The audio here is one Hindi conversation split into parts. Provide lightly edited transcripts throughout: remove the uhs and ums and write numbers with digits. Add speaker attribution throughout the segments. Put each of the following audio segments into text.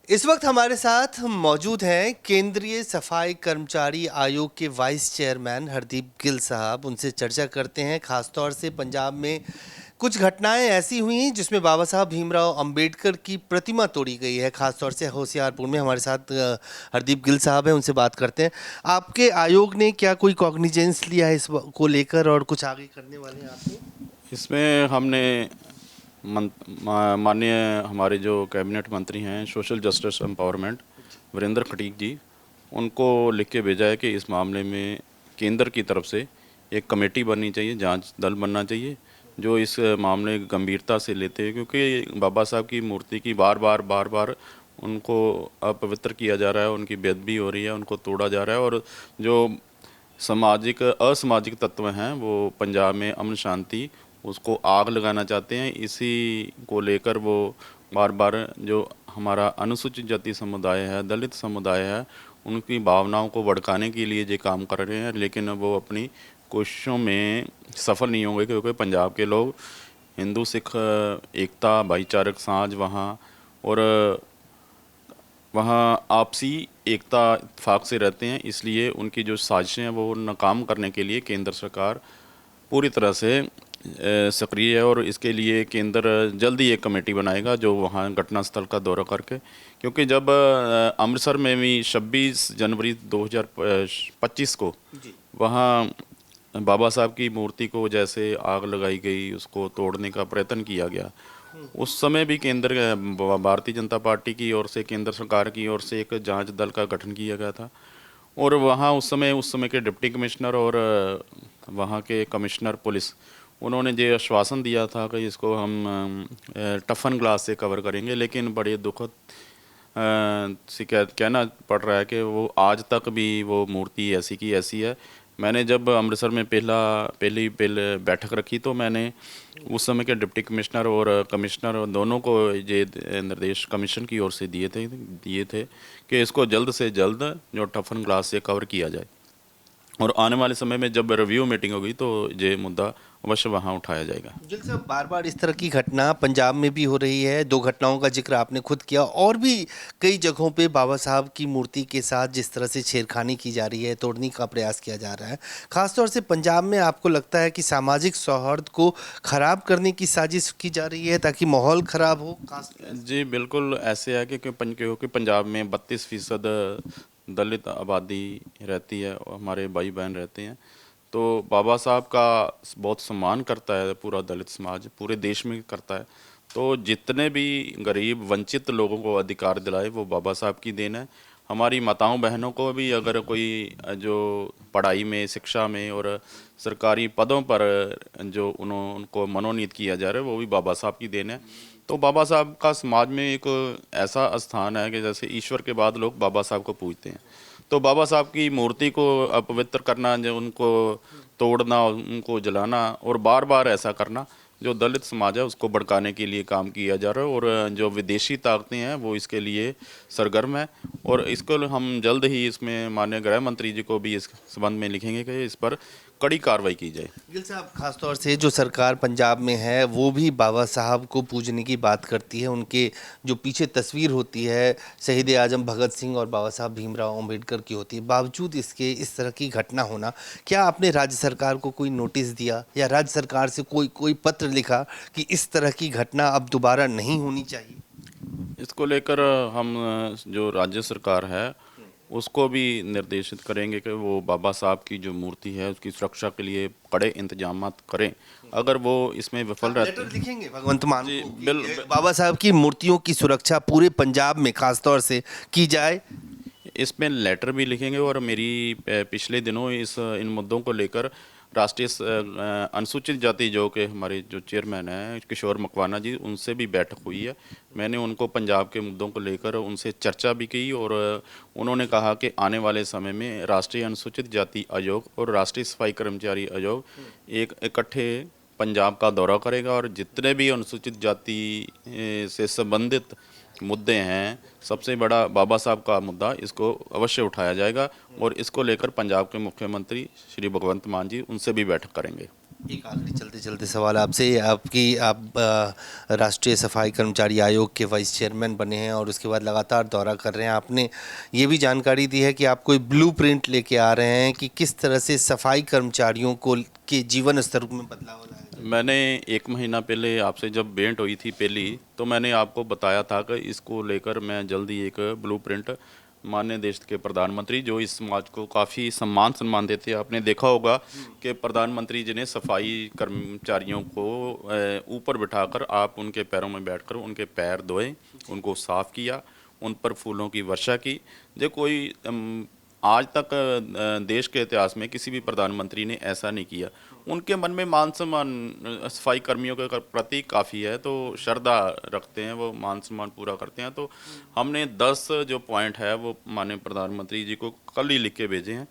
Speaker 1: इस वक्त हमारे साथ मौजूद हैं केंद्रीय सफाई कर्मचारी आयोग के वाइस चेयरमैन हरदीप गिल साहब। उनसे चर्चा करते हैं। खासतौर से पंजाब में कुछ घटनाएं ऐसी हुई हैं जिसमें बाबा साहब भीमराव अंबेडकर की प्रतिमा तोड़ी गई है। खासतौर से होशियारपुर में हमारे साथ हरदीप गिल साहब हैं, उनसे बात करते हैं। आपके आयोग ने क्या कोई कॉग्निजेंस लिया है इस को लेकर और कुछ आगे करने वाले हैं आपने?
Speaker 2: इसमें हमने माननीय हमारे जो कैबिनेट मंत्री हैं social justice empowerment Virendra Khatik ji, उनको लिख के भेजा है कि इस मामले में केंद्र की तरफ से एक कमेटी बननी चाहिए, जांच दल बनना चाहिए जो इस मामले गंभीरता से लेते हैं, क्योंकि बाबा साहब की मूर्ति की बार बार उनको अपवित्र किया जा रहा है, उनकी बेअदबी हो रही है, उनको तोड़ा जा रहा है। और जो असामाजिक तत्व हैं वो पंजाब में अमन शांति उसको आग लगाना चाहते हैं। इसी को लेकर वो बार बार जो हमारा अनुसूचित जाति समुदाय है, दलित समुदाय है, उनकी भावनाओं को भड़काने के लिए ये काम कर रहे हैं, लेकिन वो अपनी कोशिशों में सफल नहीं होंगे, क्योंकि पंजाब के लोग हिंदू सिख एकता भाईचारक साझ वहाँ आपसी एकता इत्तेफाक से रहते हैं। इसलिए उनकी जो साजिशें हैं वो नाकाम करने के लिए केंद्र सरकार पूरी तरह से सक्रिय है। और इसके लिए केंद्र जल्द ही एक कमेटी बनाएगा जो वहाँ घटनास्थल का दौरा करके, क्योंकि जब अमृतसर में भी 26 जनवरी 2025 को वहाँ बाबा साहब की मूर्ति को जैसे आग लगाई गई, उसको तोड़ने का प्रयत्न किया गया, उस समय भी केंद्र भारतीय जनता पार्टी की ओर से, केंद्र सरकार की ओर से एक जांच दल का गठन किया गया था। और वहाँ उस समय के डिप्टी कमिश्नर और वहाँ के कमिश्नर पुलिस, उन्होंने ये आश्वासन दिया था कि इसको हम टफन ग्लास से कवर करेंगे, लेकिन बड़े दुखद से कहना पड़ रहा है कि वो आज तक भी वो मूर्ति ऐसी की ऐसी है। मैंने जब अमृतसर में पहली बैठक रखी तो मैंने उस समय के डिप्टी कमिश्नर और कमिश्नर दोनों को ये निर्देश कमीशन की ओर से दिए थे कि इसको जल्द से जल्द जो टफन ग्लास से कवर किया जाए। और आने वाले समय में जब रिव्यू मीटिंग होगी तो ये मुद्दा अवश्य वहाँ उठाया जाएगा।
Speaker 1: गिल साहब, बार बार इस तरह की घटना पंजाब में भी हो रही है। दो घटनाओं का जिक्र आपने खुद किया, और भी कई जगहों पे बाबा साहब की मूर्ति के साथ जिस तरह से छेड़खानी की जा रही है, तोड़ने का प्रयास किया जा रहा है। खासतौर से पंजाब में आपको लगता है कि सामाजिक सौहार्द को खराब करने की साजिश की जा रही है ताकि माहौल खराब हो?
Speaker 2: जी बिल्कुल ऐसे है कि क्योंकि पंजाब में 32% दलित आबादी रहती है और हमारे भाई बहन रहते हैं, तो बाबा साहब का बहुत सम्मान करता है पूरा दलित समाज, पूरे देश में करता है। तो जितने भी गरीब वंचित लोगों को अधिकार दिलाए वो बाबा साहब की देन है। हमारी माताओं बहनों को भी अगर कोई जो पढ़ाई में, शिक्षा में और सरकारी पदों पर जो उनको मनोनीत किया जा रहा है वो भी बाबा साहब की देन है। तो बाबा साहब का समाज में एक ऐसा स्थान है कि जैसे ईश्वर के बाद लोग बाबा साहब को पूजते हैं। तो बाबा साहब की मूर्ति को अपवित्र करना, जो उनको तोड़ना, उनको जलाना और बार बार ऐसा करना जो दलित समाज है उसको भड़काने के लिए काम किया जा रहा है। और जो विदेशी ताकतें हैं वो इसके लिए सरगर्म है। और इसको हम जल्द ही इसमें माननीय गृह मंत्री जी को भी इस संबंध में लिखेंगे कि इस पर कड़ी कार्रवाई की जाए।
Speaker 1: गिल साहब, खासतौर से जो सरकार पंजाब में है वो भी बाबा साहब को पूजने की बात करती है। उनके जो पीछे तस्वीर होती है शहीद आजम भगत सिंह और बाबा साहब भीमराव अंबेडकर की होती है। बावजूद इसके इस तरह की घटना होना, क्या आपने राज्य सरकार को कोई नोटिस दिया या राज्य सरकार से कोई पत्र लिखा कि इस तरह की घटना अब दोबारा नहीं होनी चाहिए?
Speaker 2: इसको लेकर हम जो राज्य सरकार है उसको भी निर्देशित करेंगे कि वो बाबा साहब की जो मूर्ति है उसकी सुरक्षा के लिए कड़े इंतजाम करें। अगर वो इसमें विफल रहते हैं,
Speaker 1: लिखेंगे भगवंत मान
Speaker 2: जी
Speaker 1: को कि बाबा साहब की मूर्तियों की सुरक्षा पूरे पंजाब में खासतौर से की जाए।
Speaker 2: इसमें लेटर भी लिखेंगे। और मेरी पिछले दिनों इन मुद्दों को लेकर राष्ट्रीय अनुसूचित जाति जो के हमारे जो चेयरमैन हैं किशोर मकवाना जी, उनसे भी बैठक हुई है। मैंने उनको पंजाब के मुद्दों को लेकर उनसे चर्चा भी की और उन्होंने कहा कि आने वाले समय में राष्ट्रीय अनुसूचित जाति आयोग और राष्ट्रीय सफाई कर्मचारी आयोग एक इकट्ठे पंजाब का दौरा करेगा और जितने भी अनुसूचित जाति से संबंधित मुद्दे हैं, सबसे बड़ा बाबा साहब का मुद्दा, इसको अवश्य उठाया जाएगा। और इसको लेकर पंजाब के मुख्यमंत्री श्री भगवंत मान जी उनसे भी बैठक करेंगे।
Speaker 1: एक आखिरी चलते चलते सवाल आपसे, आप राष्ट्रीय सफाई कर्मचारी आयोग के वाइस चेयरमैन बने हैं और उसके बाद लगातार दौरा कर रहे हैं। आपने ये भी जानकारी दी है कि आप कोई ब्लूप्रिंट लेके आ रहे हैं कि किस तरह से सफाई कर्मचारियों को के जीवन स्तर में बदलाव लाया जाए।
Speaker 2: मैंने 1 महीना पहले आपसे जब भेंट हुई थी पहली, तो मैंने आपको बताया था कि इसको लेकर मैं जल्दी एक ब्लूप्रिंट माननीय देश के प्रधानमंत्री जो इस समाज को काफ़ी सम्मान देते हैं। आपने देखा होगा कि प्रधानमंत्री जी ने सफाई कर्मचारियों को ऊपर बिठाकर आप उनके पैरों में बैठकर उनके पैर धोए, उनको साफ़ किया, उन पर फूलों की वर्षा की। जो कोई आज तक देश के इतिहास में किसी भी प्रधानमंत्री ने ऐसा नहीं किया। उनके मन में मान सम्मान सफाई कर्मियों के प्रति काफ़ी है, तो श्रद्धा रखते हैं, वो मान सम्मान पूरा करते हैं। तो हमने 10 जो पॉइंट है वो माननीय प्रधानमंत्री जी को कल ही लिख के भेजे हैं।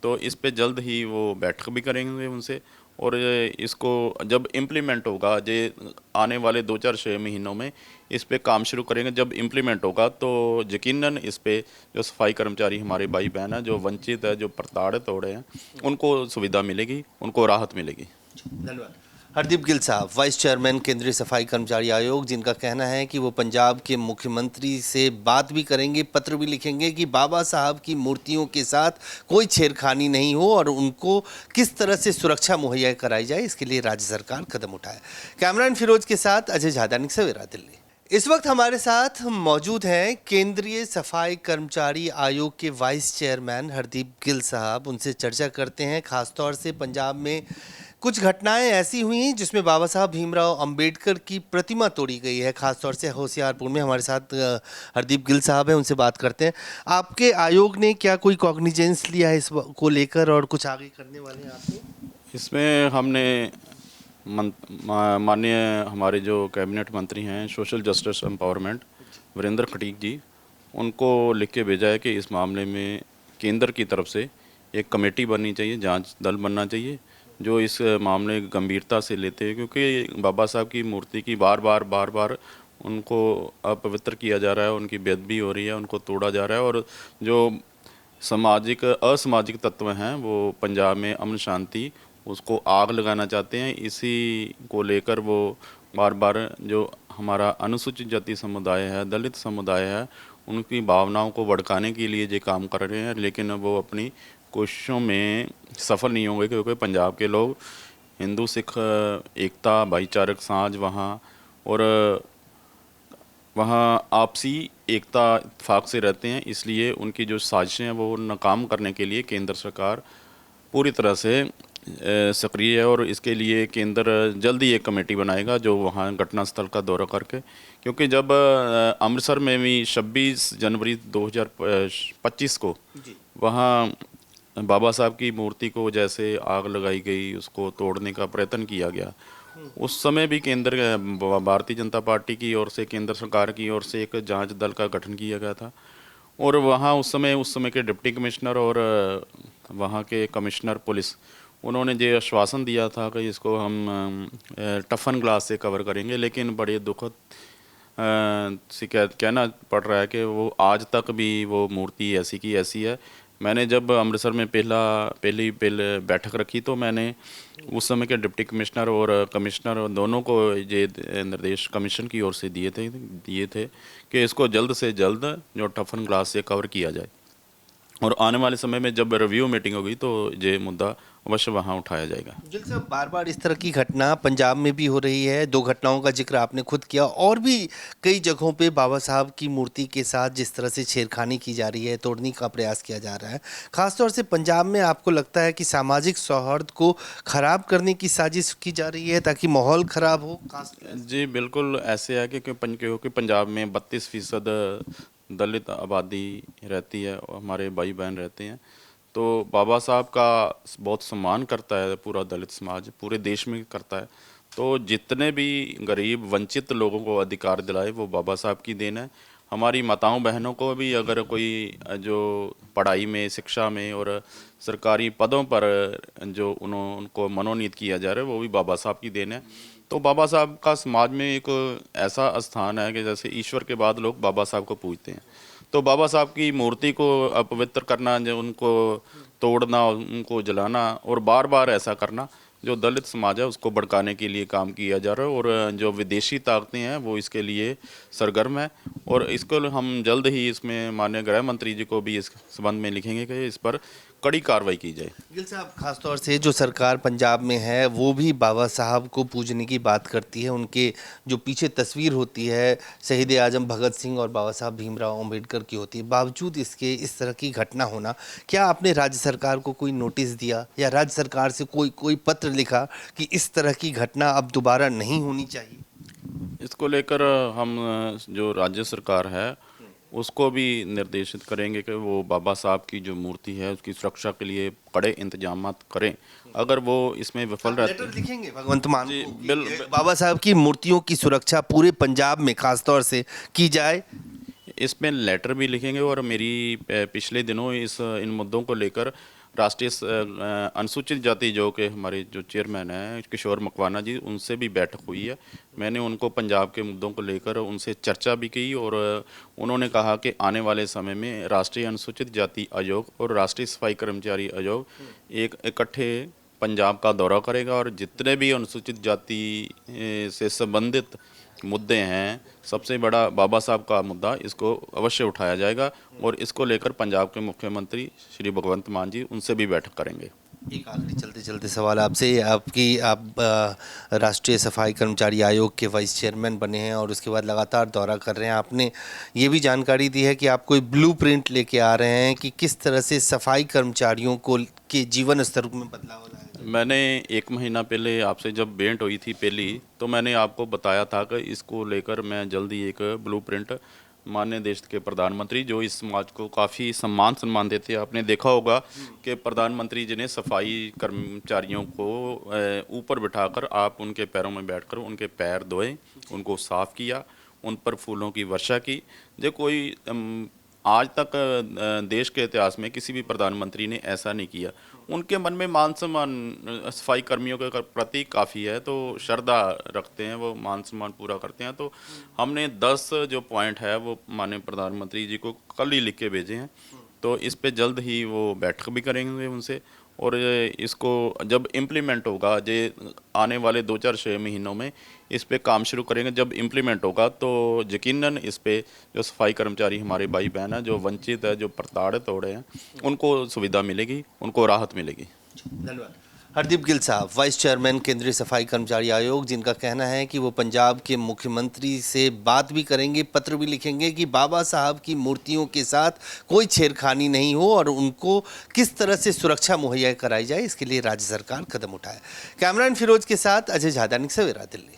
Speaker 2: तो इस पे जल्द ही वो बैठक भी करेंगे उनसे, और इसको जब इम्प्लीमेंट होगा, जे आने वाले 2-4-6 महीनों में इस पे काम शुरू करेंगे। जब इम्प्लीमेंट होगा तो यकीनन इस पे जो सफाई कर्मचारी हमारे भाई बहन हैं, जो वंचित है, जो प्रताड़ित हो रहे हैं, उनको सुविधा मिलेगी, उनको राहत मिलेगी।
Speaker 1: धन्यवाद। हरदीप गिल साहब, वाइस चेयरमैन केंद्रीय सफाई कर्मचारी आयोग, जिनका कहना है कि वो पंजाब के मुख्यमंत्री से बात भी करेंगे, पत्र भी लिखेंगे कि बाबा साहब की मूर्तियों के साथ कोई छेड़खानी नहीं हो और उनको किस तरह से सुरक्षा मुहैया कराई जाए, इसके लिए राज्य सरकार कदम उठाए। कैमरामैन फिरोज के साथ अजय झादानिक, सवेरा दिल्ली। इस वक्त हमारे साथ मौजूद हैं केंद्रीय सफाई कर्मचारी आयोग के वाइस चेयरमैन हरदीप गिल साहब। उनसे चर्चा करते हैं, खासतौर से पंजाब में कुछ घटनाएं ऐसी हुई हैं जिसमें बाबा साहब भीमराव अंबेडकर की प्रतिमा तोड़ी गई है, खासतौर से होशियारपुर में। हमारे साथ हरदीप गिल साहब हैं, उनसे बात करते हैं। आपके आयोग ने क्या कोई कॉग्निजेंस लिया है इस को लेकर और कुछ आगे करने वाले हैं आपने?
Speaker 2: इसमें हमने माननीय हमारे जो कैबिनेट मंत्री हैं social justice empowerment Virendra Khatik ji, उनको लिख के भेजा है कि इस मामले में केंद्र की तरफ से एक कमेटी बननी चाहिए, जांच दल बनना चाहिए, जो इस मामले गंभीरता से लेते हैं। क्योंकि बाबा साहब की मूर्ति की बार बार उनको अपवित्र किया जा रहा है, उनकी बेअदबी हो रही है, उनको तोड़ा जा रहा है, और जो असामाजिक तत्व हैं वो पंजाब में अमन शांति उसको आग लगाना चाहते हैं। इसी को लेकर वो बार बार जो हमारा अनुसूचित जाति समुदाय है, दलित समुदाय है, उनकी भावनाओं को भड़काने के लिए ये काम कर रहे हैं। लेकिन वो अपनी कोशिशों में सफल नहीं होंगे, क्योंकि पंजाब के लोग हिंदू सिख एकता भाईचारक साझ वहाँ आपसी एकता इत्तेफाक से रहते हैं। इसलिए उनकी जो साजिशें हैं वो नाकाम करने के लिए केंद्र सरकार पूरी तरह से सक्रिय है, और इसके लिए केंद्र जल्दी एक कमेटी बनाएगा जो वहाँ घटनास्थल का दौरा करके, क्योंकि जब अमृतसर में भी 26 जनवरी 2025 को वहाँ बाबा साहब की मूर्ति को जैसे आग लगाई गई, उसको तोड़ने का प्रयत्न किया गया, उस समय भी केंद्र भारतीय जनता पार्टी की ओर से, केंद्र सरकार की ओर से एक जांच दल का गठन किया गया था। और वहाँ उस समय के डिप्टी कमिश्नर और वहाँ के कमिश्नर पुलिस, उन्होंने ये आश्वासन दिया था कि इसको हम टफन ग्लास से कवर करेंगे। लेकिन बड़े दुखद से कहना पड़ रहा है कि वो आज तक भी वो मूर्ति ऐसी की ऐसी है। मैंने जब अमृतसर में पहली बैठक रखी, तो मैंने उस समय के डिप्टी कमिश्नर और कमिश्नर दोनों को ये निर्देश कमीशन की ओर से दिए थे कि इसको जल्द से जल्द जो टफन ग्लास से कवर किया जाए, और आने वाले समय में जब रिव्यू मीटिंग होगी तो ये मुद्दा अवश्य वहाँ उठाया जाएगा।
Speaker 1: गिल साहब, बार बार इस तरह की घटना पंजाब में भी हो रही है। 2 घटनाओं का जिक्र आपने खुद किया, और भी कई जगहों पे बाबा साहब की मूर्ति के साथ जिस तरह से छेड़खानी की जा रही है, तोड़ने का प्रयास किया जा रहा है, खासतौर से पंजाब में, आपको लगता है कि सामाजिक सौहार्द को खराब करने की साजिश की जा रही है ताकि माहौल खराब हो?
Speaker 2: जी बिल्कुल ऐसे है कि क्योंकि पंजाब में 32% दलित आबादी रहती है, हमारे भाई बहन रहते हैं, तो बाबा साहब का बहुत सम्मान करता है पूरा दलित समाज, पूरे देश में करता है। तो जितने भी गरीब वंचित लोगों को अधिकार दिलाए वो बाबा साहब की देन है। हमारी माताओं बहनों को भी अगर कोई जो पढ़ाई में, शिक्षा में और सरकारी पदों पर जो उनको मनोनीत किया जा रहा है, वो भी बाबा साहब की देन है। तो बाबा साहब का समाज में एक ऐसा स्थान है कि जैसे ईश्वर के बाद लोग बाबा साहब को पूजते हैं। तो बाबा साहब की मूर्ति को अपवित्र करना, जो उनको तोड़ना, उनको जलाना और बार बार ऐसा करना, जो दलित समाज है उसको भड़काने के लिए काम किया जा रहा है, और जो विदेशी ताकतें हैं वो इसके लिए सरगर्म है। और इसको हम जल्द ही इसमें माननीय गृह मंत्री जी को भी इस संबंध में लिखेंगे कि इस पर कड़ी कार्रवाई की जाए।
Speaker 1: गिल साहब, खासतौर से जो सरकार पंजाब में है वो भी बाबा साहब को पूजने की बात करती है। उनके जो पीछे तस्वीर होती है शहीद आजम भगत सिंह और बाबा साहब भीमराव अंबेडकर की होती है। बावजूद इसके इस तरह की घटना होना, क्या आपने राज्य सरकार को कोई नोटिस दिया या राज्य सरकार से कोई पत्र लिखा कि इस तरह की घटना अब दोबारा नहीं होनी चाहिए?
Speaker 2: इसको लेकर हम जो राज्य सरकार है उसको भी निर्देशित करेंगे कि वो बाबा साहब की जो मूर्ति है उसकी सुरक्षा के लिए कड़े इंतजाम करें। अगर वो इसमें विफल रहते
Speaker 1: लेटर लिखेंगे भगवंत मान
Speaker 2: जी,
Speaker 1: को कि
Speaker 2: बिल-
Speaker 1: बाबा साहब की मूर्तियों की सुरक्षा पूरे पंजाब में खासतौर से की जाए।
Speaker 2: इसमें लेटर भी लिखेंगे, और मेरी पिछले दिनों इन मुद्दों को लेकर राष्ट्रीय अनुसूचित जाति जो के हमारे जो चेयरमैन हैं किशोर मकवाना जी, उनसे भी बैठक हुई है। मैंने उनको पंजाब के मुद्दों को लेकर उनसे चर्चा भी की, और उन्होंने कहा कि आने वाले समय में राष्ट्रीय अनुसूचित जाति आयोग और राष्ट्रीय सफाई कर्मचारी आयोग एक इकट्ठे पंजाब का दौरा करेगा, और जितने भी अनुसूचित जाति से संबंधित मुद्दे हैं, सबसे बड़ा बाबा साहब का मुद्दा, इसको अवश्य उठाया जाएगा। और इसको लेकर पंजाब के मुख्यमंत्री श्री भगवंत मान जी उनसे भी बैठक करेंगे।
Speaker 1: एक आखिरी चलते चलते सवाल आपसे, आप राष्ट्रीय सफाई कर्मचारी आयोग के वाइस चेयरमैन बने हैं और उसके बाद लगातार दौरा कर रहे हैं। आपने ये भी जानकारी दी है कि आप कोई ब्लूप्रिंट लेके आ रहे हैं कि किस तरह से सफाई कर्मचारियों को के जीवन स्तर में बदलाव लाया जाए।
Speaker 2: मैंने 1 महीना पहले आपसे जब भेंट हुई थी पहली, तो मैंने आपको बताया था कि इसको लेकर मैं जल्दी एक ब्लूप्रिंट माननीय देश के प्रधानमंत्री जो इस समाज को काफ़ी सम्मान देते हैं, आपने देखा होगा कि प्रधानमंत्री जी ने सफाई कर्मचारियों को ऊपर बिठाकर आप उनके पैरों में बैठकर उनके पैर धोए, उनको साफ़ किया, उन पर फूलों की वर्षा की। जो कोई आज तक देश के इतिहास में किसी भी प्रधानमंत्री ने ऐसा नहीं किया। उनके मन में मान सम्मान सफाई कर्मियों के प्रति काफ़ी है, तो श्रद्धा रखते हैं, वो मान सम्मान पूरा करते हैं। तो हमने 10 जो पॉइंट है वो माननीय प्रधानमंत्री जी को कल ही लिख के भेजे हैं, तो इस पे जल्द ही वो बैठक भी करेंगे उनसे। और इसको जब इम्प्लीमेंट होगा, जे आने वाले 2-4-6 महीनों में इस पे काम शुरू करेंगे। जब इम्प्लीमेंट होगा तो यकीनन इस पे जो सफाई कर्मचारी हमारे भाई बहन हैं, जो वंचित है, जो प्रताड़ित हो रहे हैं, उनको सुविधा मिलेगी, उनको राहत मिलेगी।
Speaker 1: धन्यवाद। हरदीप गिल साहब, वाइस चेयरमैन केंद्रीय सफाई कर्मचारी आयोग, जिनका कहना है कि वो पंजाब के मुख्यमंत्री से बात भी करेंगे, पत्र भी लिखेंगे कि बाबा साहब की मूर्तियों के साथ कोई छेड़खानी नहीं हो और उनको किस तरह से सुरक्षा मुहैया कराई जाए, इसके लिए राज्य सरकार कदम उठाए। कैमरामैन फिरोज के साथ अजय झादानिक, सवेरा दिल्ली।